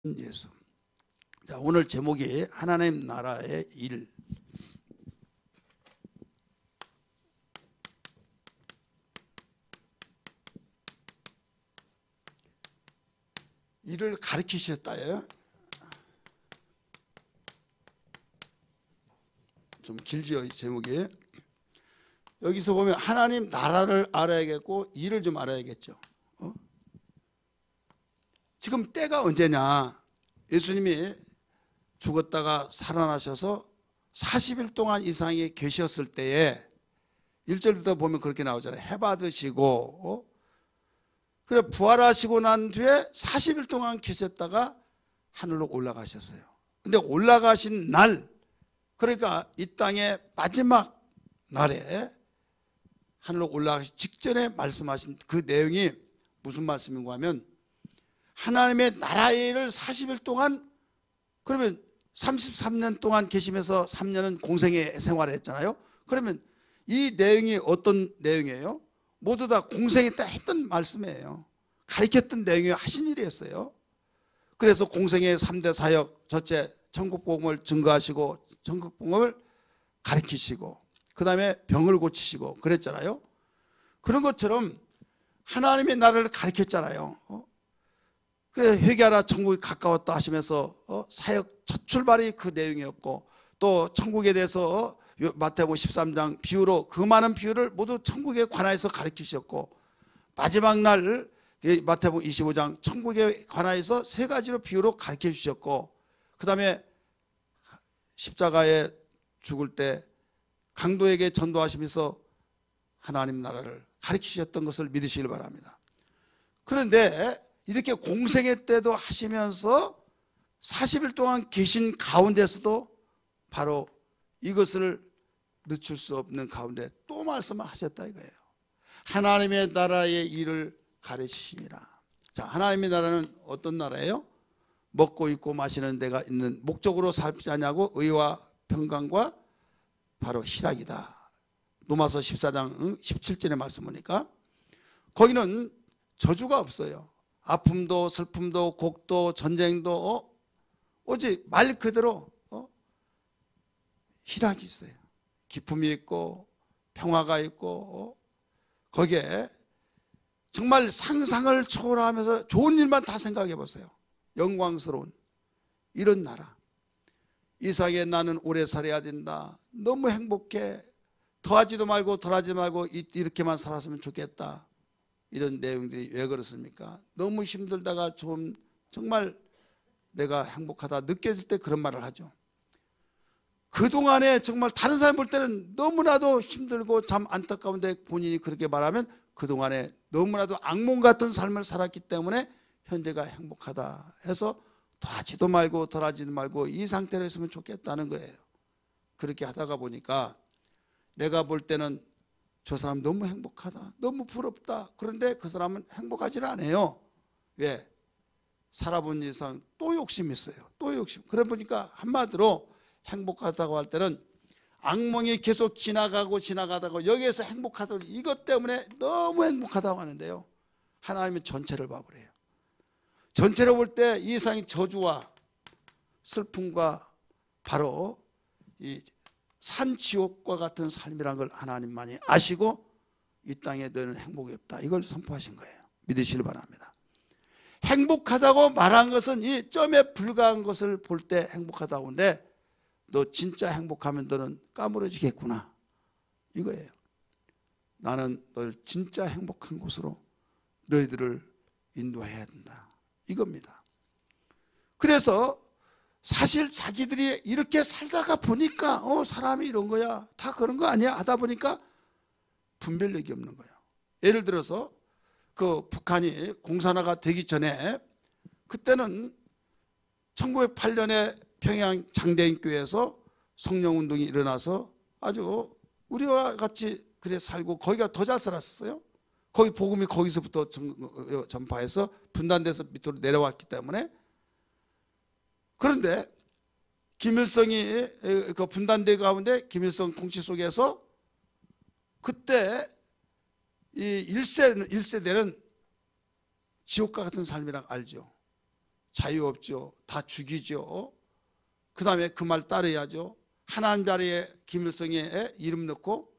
예수. 자, 오늘 제목이 하나님 나라의 일. 일을 가르치셨다예요. 좀 길지요, 이 제목이. 여기서 보면 하나님 나라를 알아야겠고 일을 좀 알아야겠죠. 지금 때가 언제냐? 예수님이 죽었다가 살아나셔서 40일 동안 이상이 계셨을 때에 1절부터 보면 그렇게 나오잖아요. 해 받으시고 그래 부활하시고 난 뒤에 40일 동안 계셨다가 하늘로 올라가셨어요. 근데 올라가신 날, 그러니까 이 땅의 마지막 날에 하늘로 올라가기 직전에 말씀하신 그 내용이 무슨 말씀인가 하면, 하나님의 나라의 일을 40일 동안, 그러면 33년 동안 계시면서 3년은 공생의 생활을 했잖아요. 그러면 이 내용이 어떤 내용이에요? 모두 다 공생에 때 했던 말씀이에요. 가르쳤던 내용이 하신 일이었어요. 그래서 공생의 3대 사역, 첫째 천국복음을 증거하시고 천국복음을 가르치시고 그 다음에 병을 고치시고 그랬잖아요. 그런 것처럼 하나님의 나라를 가르쳤잖아요. 그래 회개하라 천국이 가까웠다 하시면서 사역 첫 출발이 그 내용이었고, 또 천국에 대해서 마태복음 13장 비유로 그 많은 비유를 모두 천국에 관하여서 가르치셨고, 마지막 날 마태복음 25장 천국에 관하여서 세 가지로 비유로 가르쳐 주셨고, 그 다음에 십자가에 죽을 때 강도에게 전도하시면서 하나님 나라를 가르치셨던 것을 믿으시길 바랍니다. 그런데 이렇게 공생애 때도 하시면서 40일 동안 계신 가운데서도 바로 이것을 늦출 수 없는 가운데 또 말씀을 하셨다 이거예요. 하나님의 나라의 일을 가르치시니라. 자, 하나님의 나라는 어떤 나라예요? 먹고 입고 마시는 데가 있는 목적으로 살지 않냐고 의와 평강과 바로 희락이다. 로마서 14장 17절의 말씀 보니까 거기는 저주가 없어요. 아픔도 슬픔도 곡도 전쟁도 오직 말 그대로 희락이 있어요. 기쁨이 있고 평화가 있고 거기에 정말 상상을 초월하면서 좋은 일만 다 생각해 보세요. 영광스러운 이런 나라. 이 세상에 나는 오래 살아야 된다. 너무 행복해. 더하지도 말고 덜하지 말고 이렇게만 살았으면 좋겠다. 이런 내용들이 왜 그렇습니까? 너무 힘들다가 좀 정말 내가 행복하다 느껴질 때 그런 말을 하죠. 그동안에 정말 다른 사람 볼 때는 너무나도 힘들고 참 안타까운데 본인이 그렇게 말하면 그동안에 너무나도 악몽 같은 삶을 살았기 때문에 현재가 행복하다 해서 더하지도 말고 덜하지도 말고 이 상태로 있으면 좋겠다는 거예요. 그렇게 하다가 보니까 내가 볼 때는 저 사람 너무 행복하다, 너무 부럽다. 그런데 그 사람은 행복하지 않아요. 왜? 살아본 이상 또 욕심이 있어요. 또 욕심. 그래 보니까 한마디로 행복하다고 할 때는 악몽이 계속 지나가다가 여기에서 행복하다고, 이것 때문에 너무 행복하다고 하는데요, 하나님은 전체를 봐버려요. 전체로 볼 때 이 세상의 저주와 슬픔과 바로 이 산지옥과 같은 삶이란 걸 하나님만이 아시고 이 땅에 너는 행복이 없다 이걸 선포하신 거예요. 믿으시길 바랍니다. 행복하다고 말한 것은 이 점에 불과한 것을 볼 때 행복하다고 하는데, 너 진짜 행복하면 너는 까무러지겠구나 이거예요. 나는 널 진짜 행복한 곳으로 너희들을 인도해야 된다 이겁니다. 그래서 사실 자기들이 이렇게 살다가 보니까 사람이 이런 거야, 다 그런 거 아니야 하다 보니까 분별력이 없는 거예요. 예를 들어서 그 북한이 공산화가 되기 전에, 그때는 1908년에 평양 장대인교회에서 성령운동이 일어나서 아주 우리와 같이 그래 살고 거기가 더 잘 살았어요. 거기 복음이 거기서부터 전파해서 분단돼서 밑으로 내려왔기 때문에. 그런데 김일성이 그 분단대 가운데 김일성 통치 속에서 그때 이 1세대는 지옥과 같은 삶이라고 알죠. 자유 없죠. 다 죽이죠. 그 다음에 그 말 따라야죠. 하나님 자리에 김일성의 이름 넣고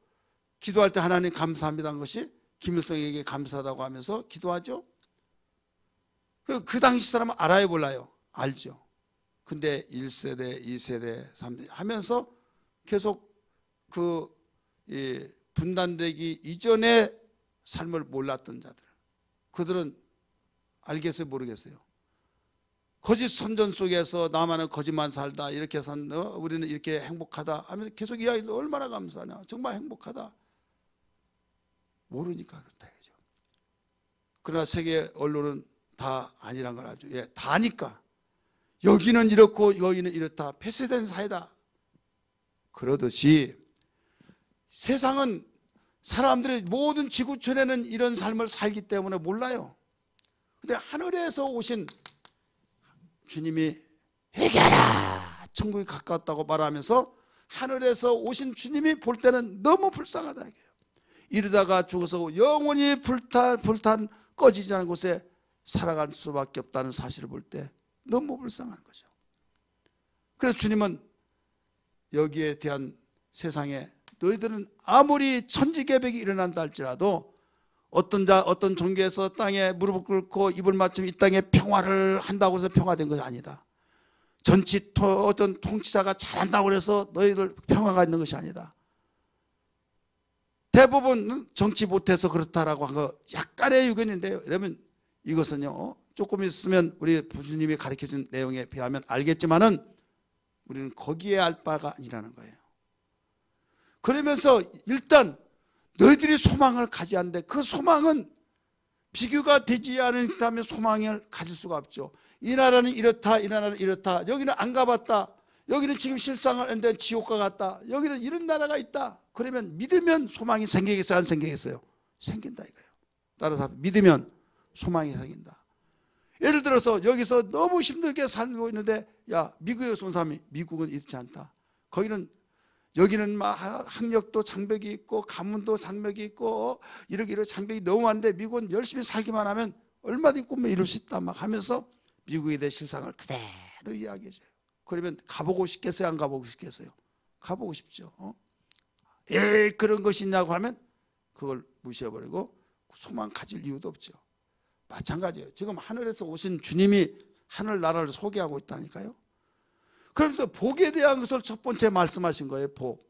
기도할 때 하나님 감사합니다 한 것이 김일성에게 감사하다고 하면서 기도하죠. 그 당시 사람은 알아요 몰라요? 알죠. 근데 1세대 2세대 3세대 하면서 계속 그 분단되기 이전의 삶을 몰랐던 자들, 그들은 알겠어요 모르겠어요? 거짓 선전 속에서 나만은 거짓만 살다 이렇게 해서 우리는 이렇게 행복하다 하면서 계속 이야기를 얼마나 감사하냐, 정말 행복하다. 모르니까 그렇다 이거죠. 그러나 세계 언론은 다 아니란 걸 알죠. 예, 다 아니까 여기는 이렇고 여기는 이렇다, 폐쇄된 사회다 그러듯이 세상은 사람들이 모든 지구촌에는 이런 삶을 살기 때문에 몰라요. 근데 하늘에서 오신 주님이 회개하라 천국이 가까웠다고 말하면서 하늘에서 오신 주님이 볼 때는 너무 불쌍하다 이게요. 이러다가 죽어서 영원히 불탄 꺼지지 않은 곳에 살아갈 수밖에 없다는 사실을 볼 때 너무 불쌍한 거죠. 그래서 주님은 여기에 대한 세상에 너희들은 아무리 천지개벽이 일어난다 할지라도 어떤 종교에서 땅에 무릎을 꿇고 입을 맞추면 이 땅에 평화를 한다고 해서 평화된 것이 아니다. 어떤 통치자가 잘한다고 해서 너희들 평화가 있는 것이 아니다. 대부분 정치 못해서 그렇다라고 한 거 약간의 의견인데요. 여러분 이것은요 조금 있으면 우리 부주님이 가르쳐준 내용에 비하면 알겠지만은 우리는 거기에 알 바가 아니라는 거예요. 그러면서 일단 너희들이 소망을 가지 않는데 그 소망은 비교가 되지 않다면 소망을 가질 수가 없죠. 이 나라는 이렇다, 이 나라는 이렇다, 여기는 안 가봤다, 여기는 지금 실상을 했는데 지옥과 같다, 여기는 이런 나라가 있다. 그러면 믿으면 소망이 생기겠어요 안 생기겠어요? 생긴다 이거예요. 따라서 믿으면 소망이 생긴다. 예를 들어서 여기서 너무 힘들게 살고 있는데 야 미국에 온 사람이 미국은 이렇지 않다. 거기는 여기는 막 학력도 장벽이 있고 가문도 장벽이 있고 이렇게 장벽이 너무 많은데 미국은 열심히 살기만 하면 얼마든지 꿈을 이룰 수 있다 막 하면서 미국에 대해 실상을 그대로 이야기해줘요. 그러면 가보고 싶겠어요 안 가보고 싶겠어요? 가보고 싶죠. 그런 것이 있냐고 하면 그걸 무시해버리고 소망 가질 이유도 없죠. 마찬가지예요. 지금 하늘에서 오신 주님이 하늘나라를 소개하고 있다니까요. 그러면서 복에 대한 것을 첫 번째 말씀하신 거예요. 복.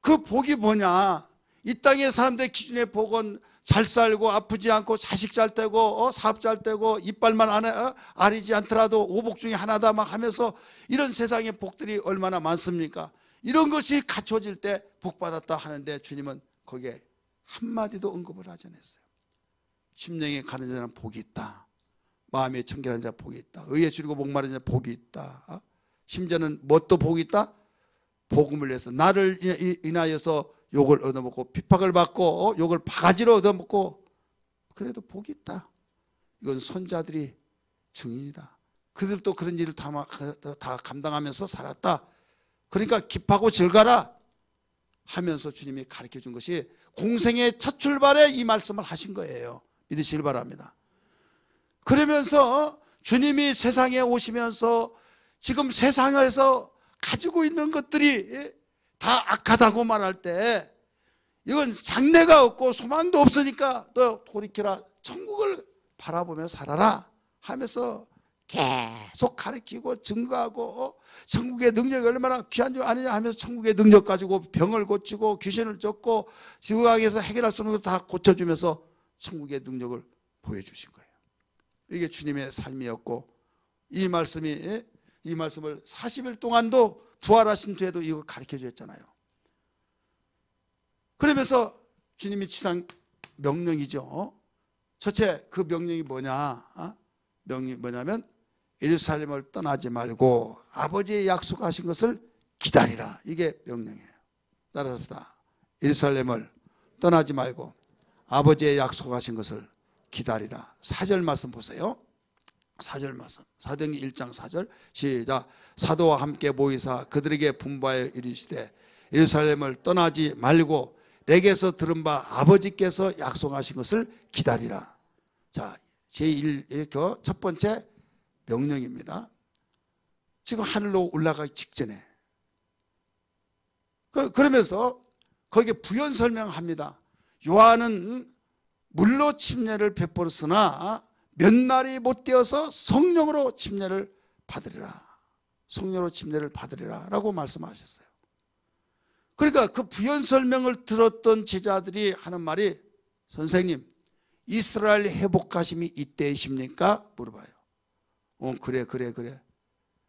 그 복이 뭐냐? 이 땅의 사람들의 기준의 복은 잘 살고 아프지 않고 자식 잘 되고 사업 잘 되고 이빨만 아리지 않더라도 오복 중에 하나다 막 하면서 이런 세상의 복들이 얼마나 많습니까? 이런 것이 갖춰질 때 복받았다 하는데 주님은 거기에 한마디도 언급을 하지 않았어요. 심령이 가는 자는 복이 있다. 마음이 청결한 자 복이 있다. 의에 줄이고 목마른 자 복이 있다. 심지어는 뭣도 복이 있다? 복음을 위해서 나를 인하여서 욕을 얻어먹고 핍박을 받고 욕을 바가지로 얻어먹고 그래도 복이 있다. 이건 선자들이 증인이다. 그들도 그런 일을 다 감당하면서 살았다. 그러니까 기뻐하고 즐거라 하면서 주님이 가르쳐준 것이 공생의 첫 출발에 이 말씀을 하신 거예요. 믿으시길 바랍니다. 그러면서 주님이 세상에 오시면서 지금 세상에서 가지고 있는 것들이 다 악하다고 말할 때 이건 장래가 없고 소망도 없으니까 너 돌이켜라, 천국을 바라보며 살아라 하면서 계속 가르치고 증거하고 천국의 능력이 얼마나 귀한 줄 아느냐 하면서 천국의 능력 가지고 병을 고치고 귀신을 쫓고 지구강에서 해결할 수 없는 것 다 고쳐주면서 천국의 능력을 보여주신 거예요. 이게 주님의 삶이었고 이 말씀을 40일 동안도 부활하신 뒤에도 이걸 가르쳐 주셨잖아요. 그러면서 주님이 치상 명령이죠. 첫째 그 명령이 명령이 뭐냐면 예루살렘을 떠나지 말고 아버지의 약속하신 것을 기다리라. 이게 명령이에요. 따라서 합시다. 예루살렘을 떠나지 말고 아버지의 약속하신 것을 기다리라. 4절 말씀 보세요. 4절 말씀. 사도행전 1장 4절 시작. 사도와 함께 모이사 그들에게 분부하여 이르시되 예루살렘을 떠나지 말고 내게서 들은 바 아버지께서 약속하신 것을 기다리라. 자, 제1 첫 번째 명령입니다. 지금 하늘로 올라가기 직전에. 그러면서 거기에 부연 설명합니다. 요한은 물로 침례를 베풀었으나 몇 날이 못 되어서 성령으로 침례를 받으리라. 성령으로 침례를 받으리라 라고 말씀하셨어요. 그러니까 그 부연 설명을 들었던 제자들이 하는 말이, 선생님, 이스라엘 회복하심이 이때이십니까? 물어봐요. 그래.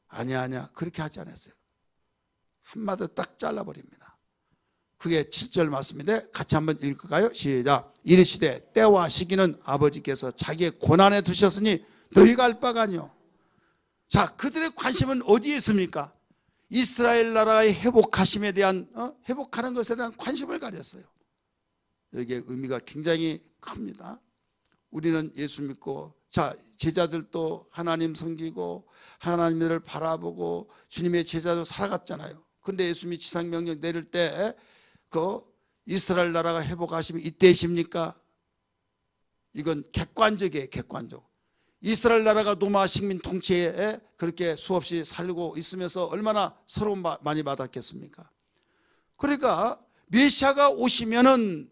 아니야. 그렇게 하지 않았어요. 한마디 딱 잘라버립니다. 그게 7절 말씀인데 같이 한번 읽을까요? 시작. 이르시되 때와 시기는 아버지께서 자기의 고난에 두셨으니 너희가 알 바가 아니요. 자, 그들의 관심은 어디에 있습니까? 이스라엘 나라의 회복하심에 대한, 회복하는 것에 대한 관심을 가졌어요. 여기에 의미가 굉장히 큽니다. 우리는 예수 믿고, 자, 제자들도 하나님 섬기고 하나님을 바라보고 주님의 제자로 살아갔잖아요. 근데 예수님이 지상명령 내릴 때 그 이스라엘 나라가 회복하심이 이때이십니까? 이건 객관적이에요. 객관적. 이스라엘 나라가 로마 식민 통치에 그렇게 수없이 살고 있으면서 얼마나 서러움 많이 받았겠습니까? 그러니까 메시아가 오시면은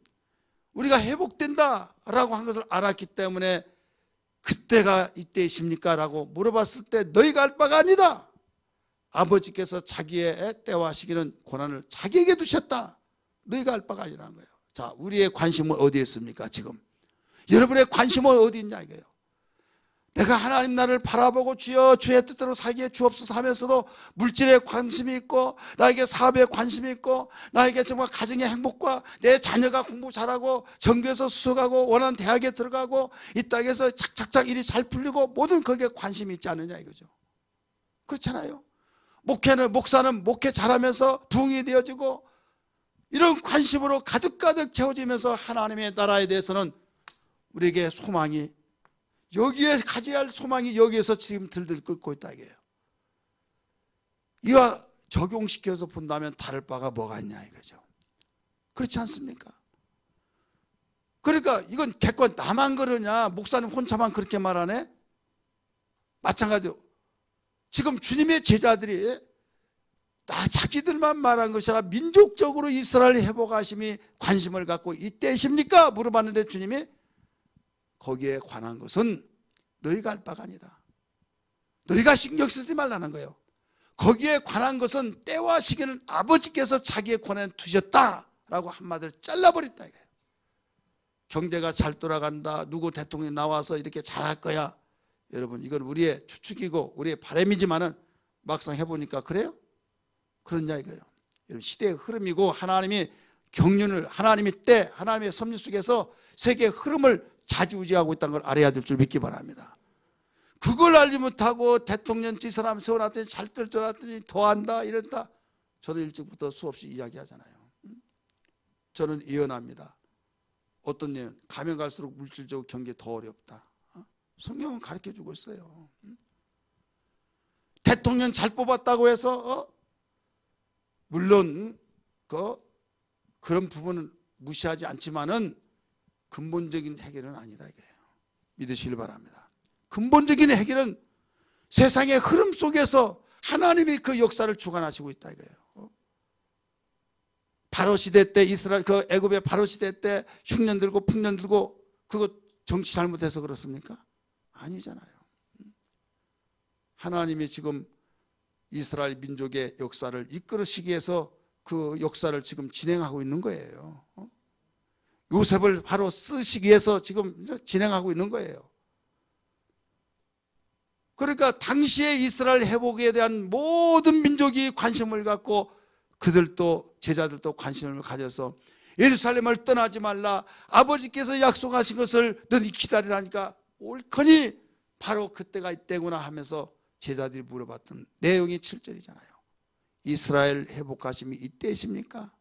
우리가 회복된다라고 한 것을 알았기 때문에 그때가 이때이십니까? 라고 물어봤을 때 너희가 알 바가 아니다. 아버지께서 자기의 때와 시기는 고난을 자기에게 두셨다. 너희가 알 바가 아니라는 거예요. 자, 우리의 관심은 어디에 있습니까? 지금 여러분의 관심은 어디 있냐 이거예요. 내가 하나님 나를 바라보고 주여 주의 뜻대로 살기에 주옵소서 하면서도 물질에 관심이 있고 나에게 사업에 관심이 있고 나에게 정말 가정의 행복과 내 자녀가 공부 잘하고 전교에서 수석하고 원하는 대학에 들어가고 이 땅에서 착착착 일이 잘 풀리고 모든 거기에 관심이 있지 않느냐 이거죠. 그렇잖아요. 목사는 목회 잘하면서 부흥이 되어지고 이런 관심으로 가득가득 채워지면서 하나님의 나라에 대해서는 우리에게 소망이, 여기에 가져야 할 소망이 여기에서 지금 들들 끓고 있다 이게요. 이와 적용시켜서 본다면 다를 바가 뭐가 있냐 이거죠. 그렇지 않습니까? 그러니까 이건 객관, 나만 그러냐, 목사님 혼자만 그렇게 말하네? 마찬가지로 지금 주님의 제자들이 자기들만 말한 것이 아니라 민족적으로 이스라엘 회복하심이 관심을 갖고 이때십니까? 물어봤는데 주님이 거기에 관한 것은 너희가 알 바가 아니다. 너희가 신경 쓰지 말라는 거예요. 거기에 관한 것은 때와 시기는 아버지께서 자기의 권한에 두셨다라고 한마디로 잘라버렸다 이거예요. 경제가 잘 돌아간다, 누구 대통령이 나와서 이렇게 잘할 거야. 여러분, 이건 우리의 추측이고 우리의 바람이지만은 막상 해보니까 그래요? 그러냐 이거예요. 여러분, 시대의 흐름이고 하나님이 경륜을, 하나님의 때, 하나님의 섭리 속에서 세계의 흐름을 좌지우지하고 있다는 걸 알아야 될 줄 믿기 바랍니다. 그걸 알지 못하고 대통령 지사람 세워놨더니 잘 될 줄 알았더니 더한다 이랬다. 저는 일찍부터 수없이 이야기하잖아요. 저는 예언합니다. 어떤 예언? 가면 갈수록 물질적으로 경기 더 어렵다. 성경은 가르쳐주고 있어요. 대통령 잘 뽑았다고 해서 물론 그런 부분은 무시하지 않지만은 근본적인 해결은 아니다 이거예요. 믿으시길 바랍니다. 근본적인 해결은 세상의 흐름 속에서 하나님이 그 역사를 주관하시고 있다 이거예요. 바로 시대 때 이스라엘 그 애굽의 바로 시대 때 흉년 들고 풍년 들고 그거 정치 잘못해서 그렇습니까? 아니잖아요. 하나님이 지금 이스라엘 민족의 역사를 이끌으시기 위해서 그 역사를 지금 진행하고 있는 거예요. 요셉을 바로 쓰시기 위해서 지금 진행하고 있는 거예요. 그러니까 당시에 이스라엘 회복에 대한 모든 민족이 관심을 갖고 그들도 제자들도 관심을 가져서 예루살렘을 떠나지 말라, 아버지께서 약속하신 것을 너희 기다리라니까 옳거니 바로 그때가 이때구나 하면서 제자들이 물어봤던 내용이 7절이잖아요. 이스라엘 회복하심이 이때이십니까?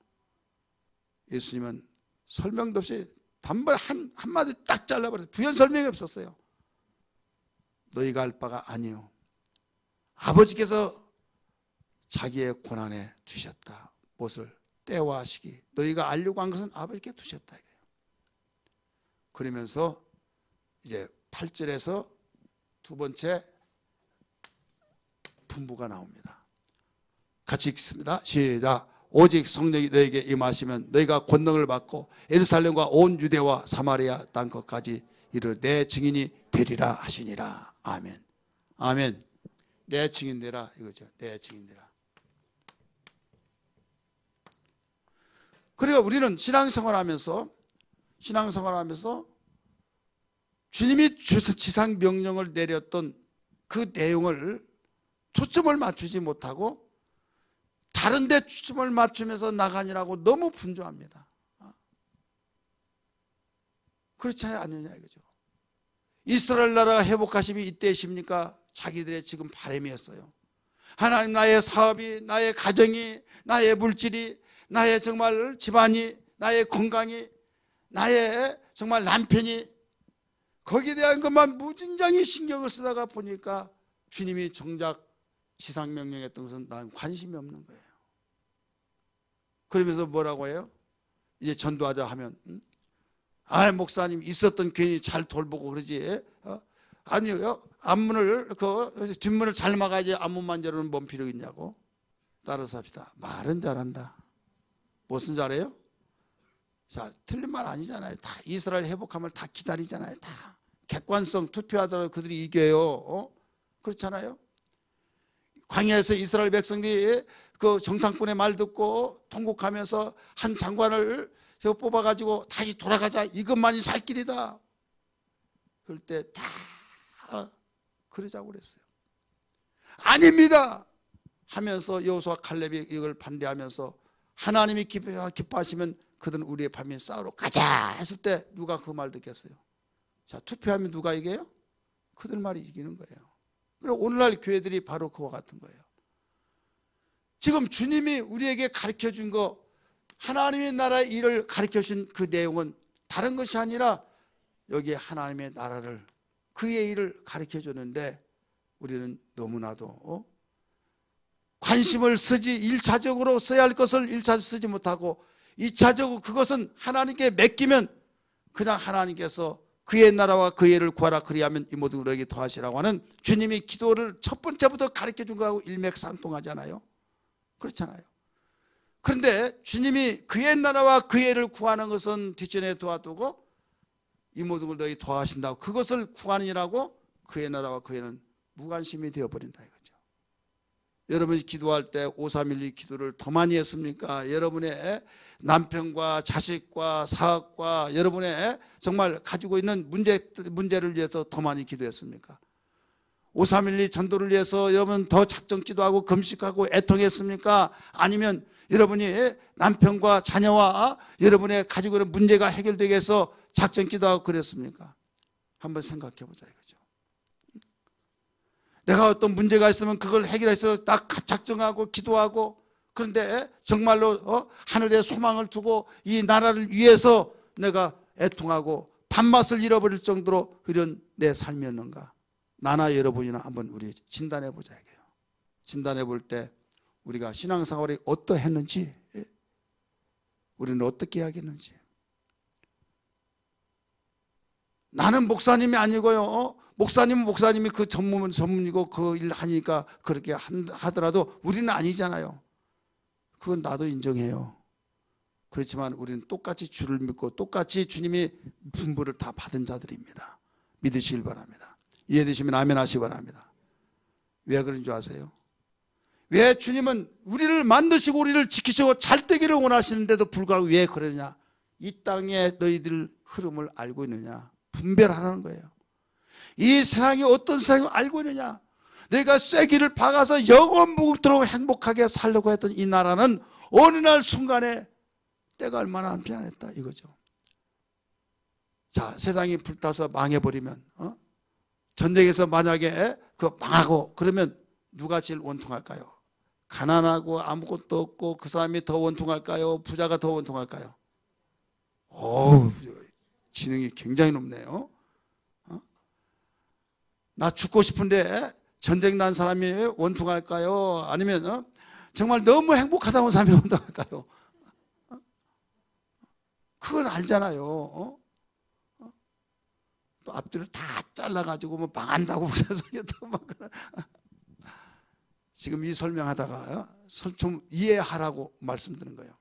예수님은 설명도 없이 단번에 한마디 딱 잘라버렸어요. 부연 설명이 없었어요. 너희가 알 바가 아니요, 아버지께서 자기의 고난에 두셨다. 무엇을? 때와 시기. 너희가 알려고 한 것은 아버지께 두셨다. 그러면서 이제 8절에서 두 번째 분부가 나옵니다. 같이 읽습니다. 시작. 오직 성령이 너에게 임하시면 너희가 권능을 받고 예루살렘과 온 유대와 사마리아 땅 끝까지 이르러 내 증인이 되리라 하시니라. 아멘. 아멘. 내 증인 되라 이거죠. 내 증인 되라. 그리고 우리는 신앙생활하면서 주님이 지상 명령을 내렸던 그 내용을 초점을 맞추지 못하고 다른 데 초점을 맞추면서 나가니라고 너무 분주합니다. 그렇지 않느냐 이거죠. 이스라엘 나라가 회복하심이 이때십니까? 자기들의 지금 바람이었어요. 하나님, 나의 사업이, 나의 가정이, 나의 물질이, 나의 정말 집안이, 나의 건강이, 나의 정말 남편이, 거기에 대한 것만 무진장히 신경을 쓰다가 보니까 주님이 정작 지상명령했던 것은 난 관심이 없는 거예요. 그러면서 뭐라고 해요? 이제 전도하자 하면 아, 목사님 있었던 괜히 잘 돌보고 그러지. 아니요, 앞문을 뒷문을 잘 막아야지 앞문만 열어놓으면 뭔 필요 있냐고. 따라서 합시다. 말은 잘한다. 무슨 잘해요? 자, 틀린 말 아니잖아요. 다 이스라엘 회복하면 다 기다리잖아요. 다 객관성 투표하더라도 그들이 이겨요. 그렇잖아요. 광야에서 이스라엘 백성들이 그 정탐꾼의 말 듣고 통곡하면서 한 장관을 뽑아가지고 다시 돌아가자, 이것만이 살 길이다. 그럴 때 다 그러자고 그랬어요. 아닙니다 하면서 여호수아 칼렙이 이걸 반대하면서 하나님이 기뻐하시면 그들은 우리의 밤에 싸우러 가자 했을 때 누가 그 말 듣겠어요? 자, 투표하면 누가 이겨요? 그들 말이 이기는 거예요. 그리고 오늘날 교회들이 바로 그와 같은 거예요. 지금 주님이 우리에게 가르쳐 준 거, 하나님의 나라의 일을 가르쳐 준 그 내용은 다른 것이 아니라 여기에 하나님의 나라를, 그의 일을 가르쳐 줬는데 우리는 너무나도 관심을 쓰지, 1차적으로 써야 할 것을 1차적으로 쓰지 못하고 2차적으로 그것은 하나님께 맡기면 그냥 하나님께서 그의 나라와 그의 일을 구하라, 그리하면 이 모든 너에게 더하시라고 하는 주님이 기도를 첫 번째부터 가르쳐 준 거하고 일맥상통하잖아요. 그렇잖아요. 그런데 주님이 그의 나라와 그의 일을 구하는 것은 뒷전에 도와두고 이 모든 걸 너희 더하신다고, 그것을 구하느라고 그의 나라와 그의 일은 무관심이 되어버린다 이거죠. 여러분이 기도할 때 5312 기도를 더 많이 했습니까? 여러분의 남편과 자식과 사업과 여러분의 정말 가지고 있는 문제를 위해서 더 많이 기도했습니까? 5312 전도를 위해서 여러분 더 작정 기도하고 금식하고 애통했습니까? 아니면 여러분이 남편과 자녀와 여러분의 가지고 있는 문제가 해결되게 해서 작정 기도하고 그랬습니까? 한번 생각해 보자 이거죠. 내가 어떤 문제가 있으면 그걸 해결해서 딱 작정하고 기도하고, 그런데 정말로 하늘에 소망을 두고 이 나라를 위해서 내가 애통하고 밥맛을 잃어버릴 정도로 이런 내 삶이었는가? 나나 여러분이나 한번 우리 진단해 보자 이게요. 진단해 볼 때 우리가 신앙생활이 어떠했는지, 우리는 어떻게 해야겠는지. 나는 목사님이 아니고요, 목사님은 목사님이 그 전문이고 그 일 하니까 그렇게 하더라도 우리는 아니잖아요. 그건 나도 인정해요. 그렇지만 우리는 똑같이 주를 믿고 똑같이 주님이 분부를 다 받은 자들입니다. 믿으시길 바랍니다. 이해되시면 아멘 하시기 바랍니다. 왜 그런 줄 아세요? 왜 주님은 우리를 만드시고 우리를 지키시고 잘 되기를 원하시는데도 불구하고 왜 그러냐? 이 땅에 너희들 흐름을 알고 있느냐? 분별하라는 거예요. 이 세상이 어떤 세상을 알고 있느냐? 내가 쐐기를 박아서 영원무궁토록 행복하게 살려고 했던 이 나라는 어느 날 순간에 때가 얼마나 안 피하냈다 이거죠. 자, 세상이 불타서 망해버리면, 전쟁에서 만약에 그 망하고 그러면 누가 제일 원통할까요? 가난하고 아무것도 없고 그 사람이 더 원통할까요? 부자가 더 원통할까요? 어우, 지능이 굉장히 높네요. 나 죽고 싶은데 전쟁 난 사람이 원통할까요? 아니면 정말 너무 행복하다 온 사람이 원통할까요? 그건 알잖아요. 또 앞뒤로 다 잘라가지고 뭐 망한다고 세상에 또 막. 지금 이 설명하다가 좀 이해하라고 말씀드린 거예요.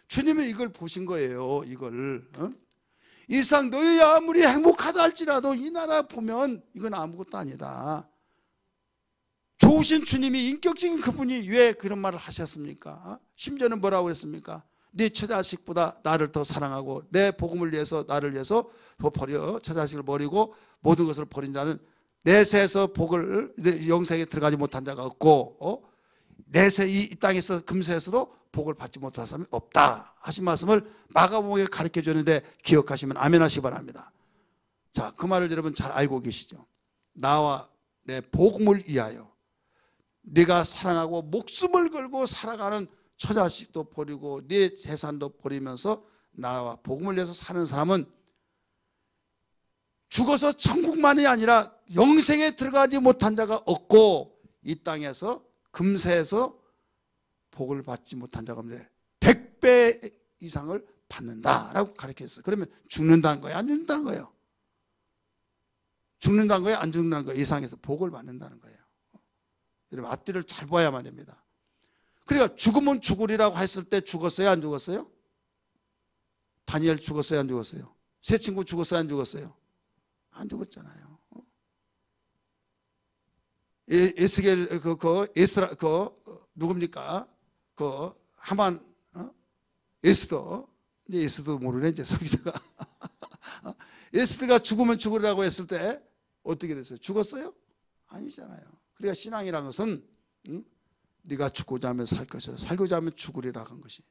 주님이 이걸 보신 거예요. 이걸 이상 너희 아무리 행복하다 할지라도 이 나라 보면 이건 아무것도 아니다. 좋으신 주님이, 인격적인 그분이 왜 그런 말을 하셨습니까? 심지어는 뭐라고 했습니까? 네 처자식보다 나를 더 사랑하고 내 복음을 위해서 나를 위해서 더 버려 처자식을 버리고 모든 것을 버린 자는 내세에서 복을 영생에 들어가지 못한 자가 없고 내세 이 땅에서 금세에서도 복을 받지 못한 사람이 없다 하신 말씀을 마가복음에 가르쳐 주는데 기억하시면 아멘 하시기 바랍니다. 자, 그 말을 여러분 잘 알고 계시죠? 나와 내 복음을 위하여 네가 사랑하고 목숨을 걸고 살아가는 처자식도 버리고 네 재산도 버리면서 나와 복음을 위해서 사는 사람은 죽어서 천국만이 아니라 영생에 들어가지 못한 자가 없고 이 땅에서 금세에서 복을 받지 못한 자가 없는데 100배 이상을 받는다라고 가르쳤어요. 그러면 죽는다는 거예요? 안 죽는다는 거예요? 죽는다는 거예요? 안 죽는다는 거예요? 이상에서 복을 받는다는 거예요. 여러분 앞뒤를 잘 봐야만 됩니다. 그러니까 죽으면 죽으리라고 했을 때 죽었어요? 안 죽었어요? 다니엘 죽었어요? 안 죽었어요? 세 친구 죽었어요? 안 죽었어요? 안 죽었잖아요. 에스겔 에스라 누굽니까? 하만 에스더 이제 에스더 모르네 이제 성기자가 에스더가 죽으면 죽으리라고 했을 때 어떻게 됐어요? 죽었어요? 아니잖아요. 그러니까 신앙이라는 것은 네가 죽고자 하면 살 것이요 살고자 하면 죽으리라 한 것이.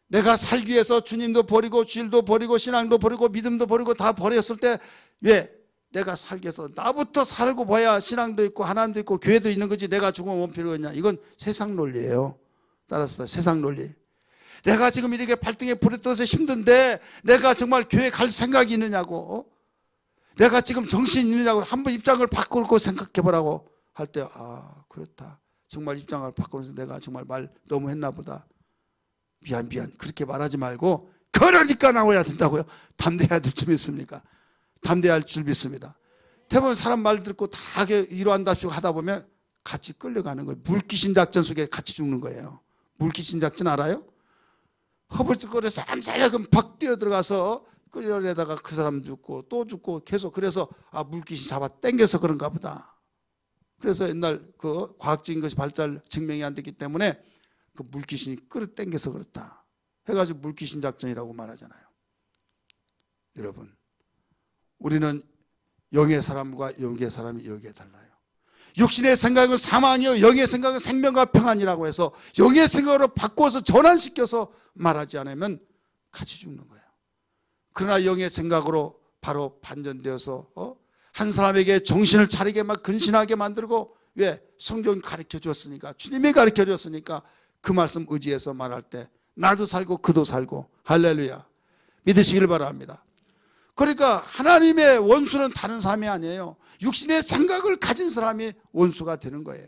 내가 살기 위해서 주님도 버리고 주일도 버리고 신앙도 버리고 믿음도 버리고 다 버렸을 때 왜 내가 살기 위해서 나부터 살고 봐야 신앙도 있고 하나님도 있고 교회도 있는 거지 내가 죽으면 뭔 필요가 있냐. 이건 세상 논리예요. 따라서 세상 논리. 내가 지금 이렇게 발등에 불이 떠서 힘든데 내가 정말 교회 갈 생각이 있느냐고, 내가 지금 정신이 있느냐고 한번 입장을 바꾸고 생각해 보라고 할 때 아 그렇다. 정말 입장을 바꾸면서 내가 정말 말 너무 했나 보다. 미안 그렇게 말하지 말고 그러니까 나와야 된다고요. 담대해야 될 줄 믿습니까? 담대해야 할 줄 믿습니다. 대부분 사람 말 듣고 다 이러한답시고 하다 보면 같이 끌려가는 거예요. 물귀신 작전 속에 같이 죽는 거예요. 물귀신 작전 알아요? 허벌쩍거려 사람 살려금 박 뛰어 들어가서 끌려내다가 그 사람 죽고 또 죽고 계속. 그래서 아 물귀신 잡아 당겨서 그런가 보다. 그래서 옛날 그 과학적인 것이 발달 증명이 안 됐기 때문에 그 물귀신이 끌어당겨서 그렇다 해가지고 물귀신 작전이라고 말하잖아요. 여러분 우리는 영의 사람과 영의 사람이 여기에 달라요. 육신의 생각은 사망이요 영의 생각은 생명과 평안이라고 해서 영의 생각으로 바꿔서 전환시켜서 말하지 않으면 같이 죽는 거예요. 그러나 영의 생각으로 바로 반전되어서 한 사람에게 정신을 차리게 막 근신하게 만들고, 왜? 성경이 가르쳐 줬으니까, 주님이 가르쳐 줬으니까 그 말씀 의지해서 말할 때 나도 살고 그도 살고, 할렐루야, 믿으시길 바랍니다. 그러니까 하나님의 원수는 다른 사람이 아니에요. 육신의 생각을 가진 사람이 원수가 되는 거예요.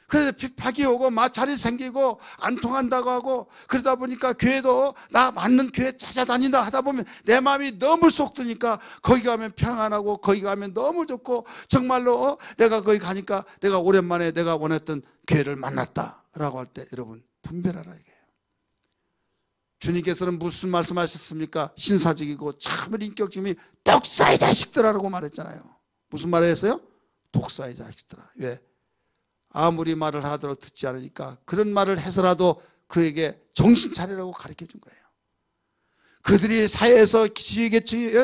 그래서 핍박이 오고 마찰이 생기고 안 통한다고 하고 그러다 보니까 교회도 나 맞는 교회 찾아다닌다 하다 보면 내 마음이 너무 쏙 드니까 거기 가면 평안하고 거기 가면 너무 좋고 정말로 내가 거기 가니까 내가 오랜만에 내가 원했던 교회를 만났다라고 할 때 여러분 분별하라 이게요. 주님께서는 무슨 말씀하셨습니까? 신사적이고 참을 인격심이 독사의 자식들아라고 말했잖아요. 무슨 말을 했어요? 독사의 자식들아. 왜? 아무리 말을 하도록 듣지 않으니까 그런 말을 해서라도 그에게 정신 차리라고 가르쳐 준 거예요. 그들이 사회에서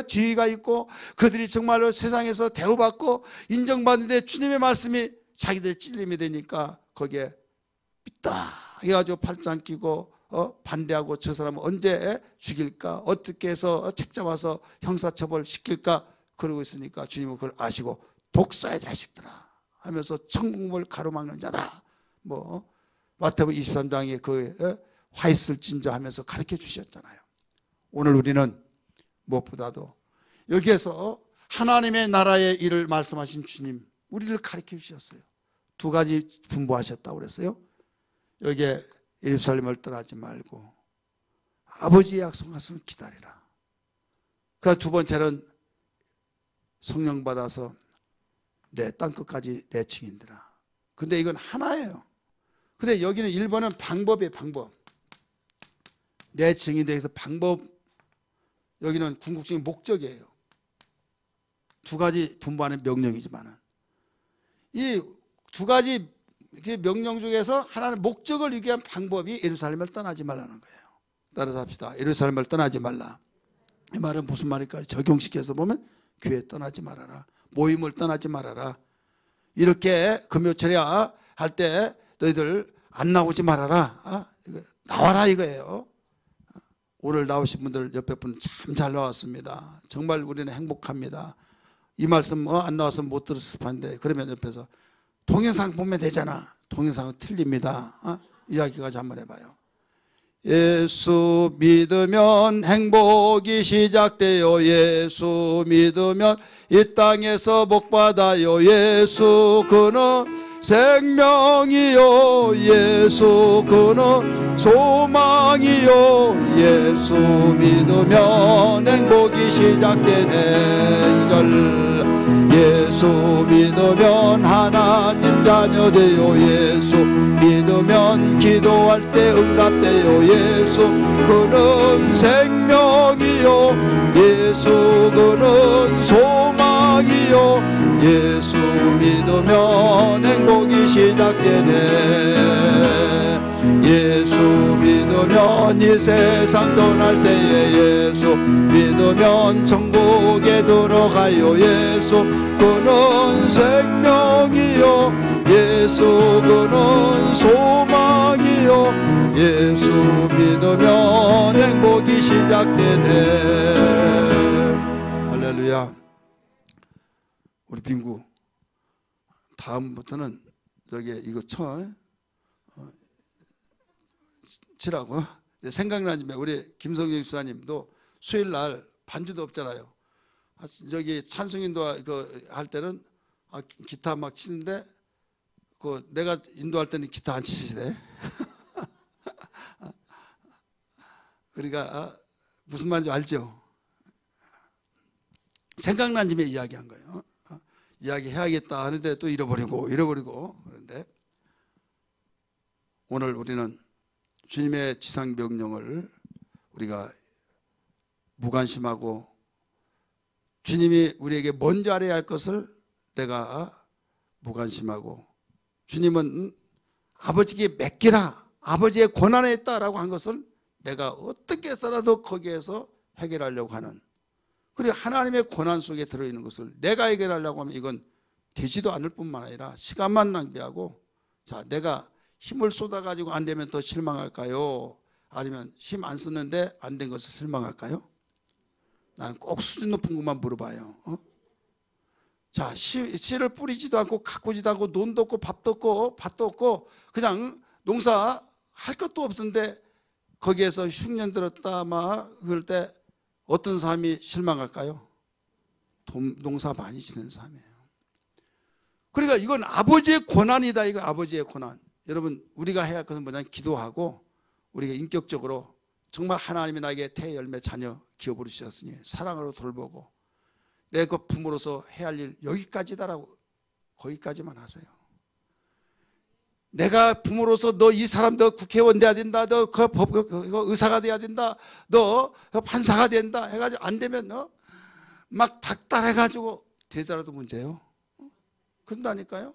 지위가 있고 그들이 정말로 세상에서 대우받고 인정받는데 주님의 말씀이 자기들 찔림이 되니까 거기에 삐딱 해가지고 팔짱 끼고 반대하고 저 사람은 언제 죽일까, 어떻게 해서 책잡아서 형사처벌 시킬까 그러고 있으니까 주님은 그걸 아시고 독사의 자식들아 하면서 천국을 가로막는 자다. 뭐 마태복음 23장에 그 화 있을 진저 하면서 가르쳐 주셨잖아요. 오늘 우리는 무엇보다도 여기에서 하나님의 나라의 일을 말씀하신 주님 우리를 가르쳐 주셨어요. 두 가지 분부하셨다고 그랬어요. 여기에 예루살렘을 떠나지 말고 아버지의 약속한 말씀을 기다리라. 그 두 번째는 성령 받아서 내 땅끝까지 내 증인들아 근데 이건 하나예요. 근데 여기는 1번은 방법이에요. 방법. 내 증인되어서 방법. 여기는 궁극적인 목적이에요. 두 가지 분부하는 명령이지만은 이 두 가지 명령 중에서 하나는 목적을 이루기 위한 방법이 예루살렘을 떠나지 말라는 거예요. 따라서 합시다. 예루살렘을 떠나지 말라. 이 말은 무슨 말일까요? 적용시켜서 보면 교회 떠나지 말아라. 모임을 떠나지 말아라. 이렇게 금요철야 할 때 너희들 안 나오지 말아라. 나와라 이거예요. 오늘 나오신 분들 옆에 분 참 잘 나왔습니다. 정말 우리는 행복합니다. 이 말씀 안 나와서 못 들었을 판데 그러면 옆에서 동영상 보면 되잖아. 동영상은 틀립니다. 이야기까지 한번 해봐요. 예수 믿으면 행복이 시작돼요. 예수 믿으면 이 땅에서 복받아요. 예수 그는 생명이요. 예수 그는 소망이요. 예수 믿으면 행복이 시작되네. 2절 예수 믿으면 하나님 자녀 되요. 예수 믿으면 기도할 때 응답돼요. 예수 그는 생명이요. 예수 그는 소망이요. 예수 믿으면 행복이 시작되네. 예수 믿으면 이 세상 떠날 때에 예수 믿으면 천국에 들어가요. 예수 그는 생명이요. 예수 그는 소망이요. 예수 믿으면 행복이 시작되네. 할렐루야. 우리 빙구 다음부터는 여기 이거 치라고 생각나지만 우리 김성경 집사님도 수요일 날 반주도 없잖아요. 저기 찬송인도 할 때는 기타 막 치는데 내가 인도할 때는 기타 안 치시대. 그러니까 무슨 말인지 알죠? 생각난 집에 이야기한 거예요. 이야기해야겠다 하는데 또 잃어버리고 그런데 오늘 우리는 주님의 지상 명령을 우리가 무관심하고 주님이 우리에게 먼저 알아야 할 것을 내가 무관심하고 주님은 아버지께 맡기라. 아버지의 권한에 있다라고 한 것을 내가 어떻게 해서라도 거기에서 해결하려고 하는, 그리고 하나님의 권한 속에 들어있는 것을 내가 해결하려고 하면 이건 되지도 않을 뿐만 아니라 시간만 낭비하고, 자, 내가 힘을 쏟아가지고 안 되면 더 실망할까요? 아니면 힘 안 쓰는데 안 된 것을 실망할까요? 나는 꼭 수준 높은 것만 물어봐요. 자, 씨를 뿌리지도 않고 가꾸지도 않고 논도 없고 밥도 없고 밭도 없고 그냥 농사 할 것도 없는데 거기에서 흉년 들었다 막 그럴 때 어떤 사람이 실망할까요? 농사 많이 지는 사람이에요. 그러니까 이건 아버지의 권한이다. 이거 아버지의 권한. 여러분, 우리가 해야 할 것은 뭐냐면 기도하고 우리가 인격적으로 정말 하나님이 나에게 태열매 자녀 기업으로 주셨으니 사랑으로 돌보고 내 그 부모로서 해야 할 일 여기까지다라고 거기까지만 하세요. 내가 부모로서 너 이 사람 너 국회의원 돼야 된다, 너 그 의사가 돼야 된다, 너 판사가 된다 해가지고 안 되면 너 막 닥달해가지고 되더라도 문제예요. 그런다니까요.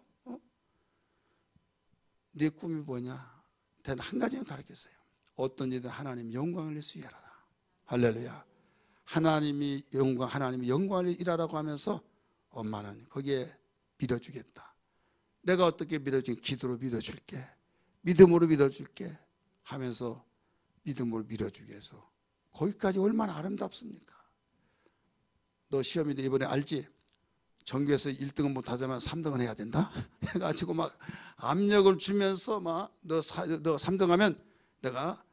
네 꿈이 뭐냐? 단 한 가지는 가르쳤어요. 어떤 일이든 하나님 영광을 위해서 일하라. 할렐루야. 하나님이 영광을 일하라고 하면서 엄마는 거기에 믿어주겠다. 내가 어떻게 믿어줄게? 기도로 믿어줄게. 믿음으로 믿어줄게 하면서 믿음으로 밀어주기 위해서. 거기까지 얼마나 아름답습니까? 너 시험인데 이번에 알지? 전교에서 1등은 못하자면 3등은 해야 된다 해가지고 막 압력을 주면서 막 너 3등하면 내가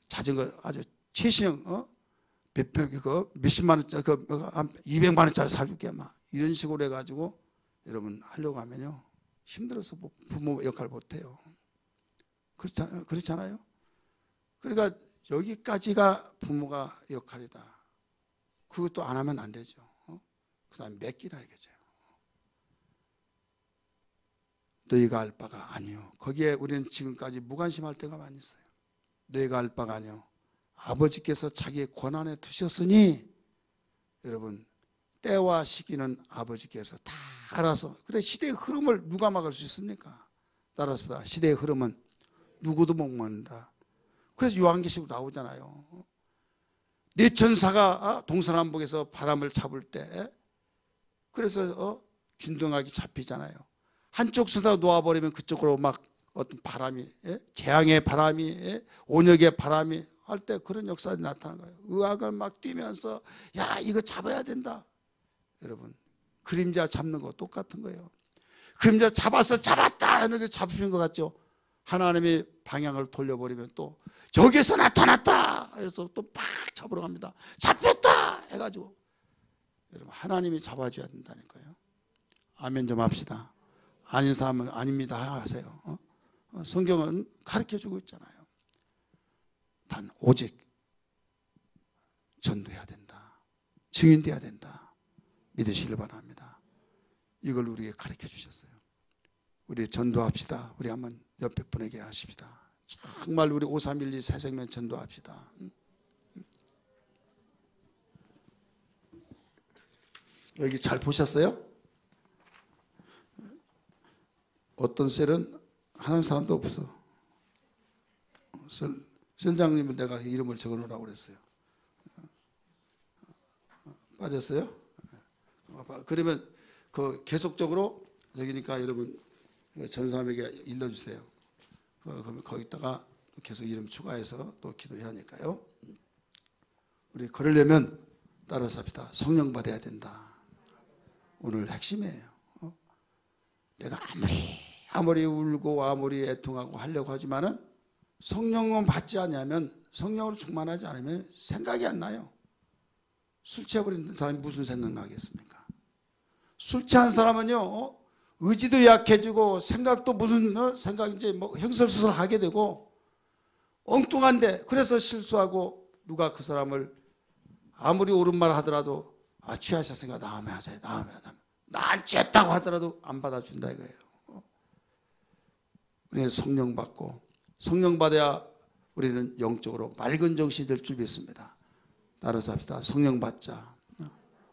자전거 아주 최신형 몇십만 원짜리 200만 원짜리 사줄게 막 이런 식으로 해가지고 여러분 하려고 하면요 힘들어서 부모 역할 못해요. 그렇잖아요. 그러니까 여기까지가 부모가 역할이다. 그것도 안 하면 안 되죠. 그 다음에 맡기라 이거죠. 너희가 알 바가 아니요. 거기에 우리는 지금까지 무관심할 때가 많이 있어요. 너희가 알 바가 아니요. 아버지께서 자기의 권한에 두셨으니, 여러분, 때와 시기는 아버지께서 다 알아서. 근데 시대의 흐름을 누가 막을 수 있습니까? 따라서 시대의 흐름은 누구도 못 막는다. 그래서 요한계시록 나오잖아요. 네 천사가 동서남북에서 바람을 잡을 때, 그래서 균등하게 잡히잖아요. 한쪽 수다 놓아버리면 그쪽으로 막 어떤 바람이, 재앙의 바람이, 온역의 바람이 할 때 그런 역사가 나타나는 거예요. 의학을 막 뛰면서 야, 이거 잡아야 된다. 여러분, 그림자 잡는 거 똑같은 거예요. 그림자 잡았어, 잡았다 했는데 잡히는 것 같죠? 하나님이 방향을 돌려버리면 또 저기에서 나타났다 해서 또 팍 잡으러 갑니다. 잡혔다 해가지고. 여러분, 하나님이 잡아줘야 된다니까요. 아멘 좀 합시다. 아닌 사람은 아닙니다 하세요. 성경은 가르쳐주고 있잖아요. 단 오직 전도해야 된다. 증인돼야 된다. 믿으시길 바랍니다. 이걸 우리에게 가르쳐 주셨어요. 우리 전도합시다. 우리 한번 옆에 분에게 하십시다. 정말 우리 5312 새생명 전도합시다. 여기 잘 보셨어요? 어떤 셀은 하는 사람도 없어. 셀장님을 내가 이름을 적어놓으라고 그랬어요. 빠졌어요? 그러면 그 계속적으로 여기니까 여러분 전사함에게 일러주세요. 그러면 거기다가 계속 이름 추가해서 또 기도해야 하니까요. 우리 그러려면 따라서 합시다. 성령 받아야 된다. 오늘 핵심이에요. 내가 아무리 울고 아무리 애통하고 하려고 하지만은 성령은 받지 않으면, 성령으로 충만하지 않으면 생각이 안 나요. 술 취해버린 사람이 무슨 생각 나겠습니까? 술 취한 사람은요, 의지도 약해지고 생각도 무슨 생각인지 뭐 형설수설하게 되고 엉뚱한데, 그래서 실수하고 누가 그 사람을 아무리 옳은 말 하더라도 취하셨으니까 다음에 하세요. 다음에 나 안 취했다고 하더라도 안 받아준다 이거예요. 우리는 성령 받고, 성령 받아야 우리는 영적으로 맑은 정신이 될 줄 믿습니다. 따라서 합시다. 성령 받자.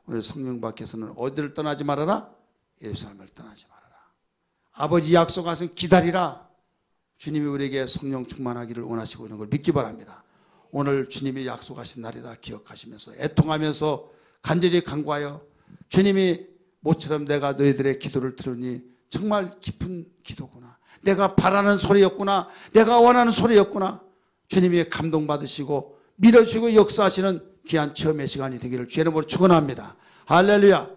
우리 성령 받기에서는 어디를 떠나지 말아라? 예루살렘을 떠나지 말아라. 아버지 약속하신 기다리라. 주님이 우리에게 성령 충만하기를 원하시고 있는 걸 믿기 바랍니다. 오늘 주님이 약속하신 날이다 기억하시면서 애통하면서 간절히 간구하여, 주님이 모처럼 내가 너희들의 기도를 들으니 정말 깊은 기도구나. 내가 바라는 소리였구나. 내가 원하는 소리였구나. 주님이 감동받으시고 밀어주고 역사하시는 귀한 체험의 시간이 되기를 주의 이름으로 축원합니다. 할렐루야.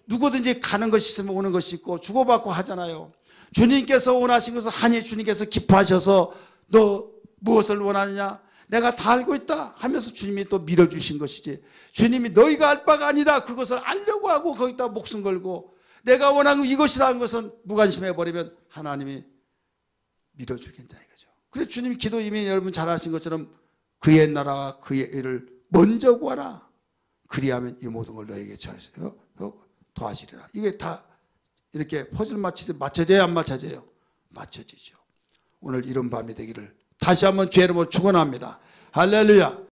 누구든지 가는 것이 있으면 오는 것이 있고 주고받고 하잖아요. 주님께서 원하신 것을 하니 주님께서 기뻐하셔서 너 무엇을 원하느냐? 내가 다 알고 있다 하면서 주님이 또 밀어주신 것이지, 주님이 너희가 알 바가 아니다 그것을 알려고 하고 거기다 목숨 걸고 내가 원하는 이것이다 하는 것은 무관심해버리면 하나님이 밀어주겠다 이거죠. 그래서 주님이 기도 이미 여러분 잘 하신 것처럼 그의 나라와 그의 일을 먼저 구하라. 그리하면 이 모든 걸 너에게 더하시리라. 이게 다 이렇게 퍼즐 맞추듯 맞춰져야 안 맞춰져요? 맞춰지죠. 오늘 이런 밤이 되기를 다시 한번 주의 이름으로 축원합니다. 할렐루야.